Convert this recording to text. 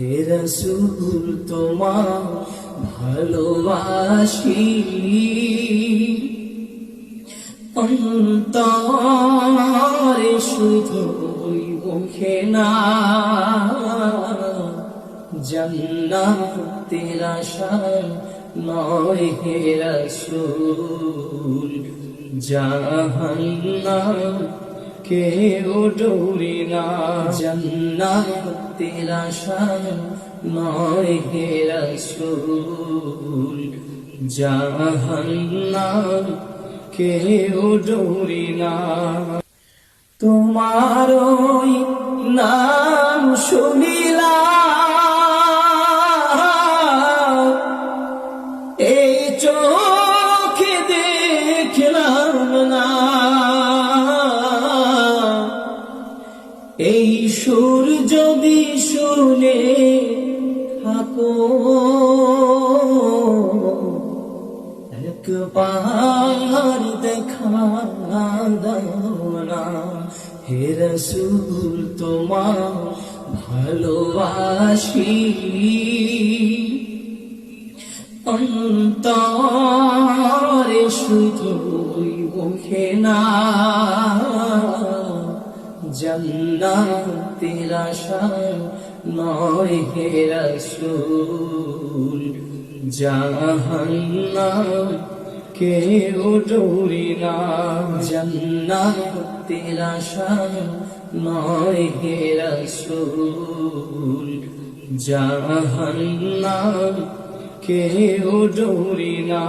হে রাসূল তোমার ভালোবাসি অন্তরে শুধুই মুখে না, জান্নাতের আশায় নয় হে রাসূল, জাহান্নাম কেউ ডোরে না। জান্নাতের আশায় নয় হে রাসূল, জাহান্নাম কেউ ডোরে না। তোমার ওই নাম শুনিলাম, এই চোখে দেখলাম না, এই সুর যদি শুনে থাকো একবার দেখা দাও না। হে রাসূল তোমার ভালোবাসি অন্তরে শুধুই মুখে না, জান্নাতের আশায় নয় হে রাসূল, জাহান্নাম কেউ ডোরে না। জান্নাতের আশায় নয় হে রাসূল, জাহান্নাম কেউ ডোরে না।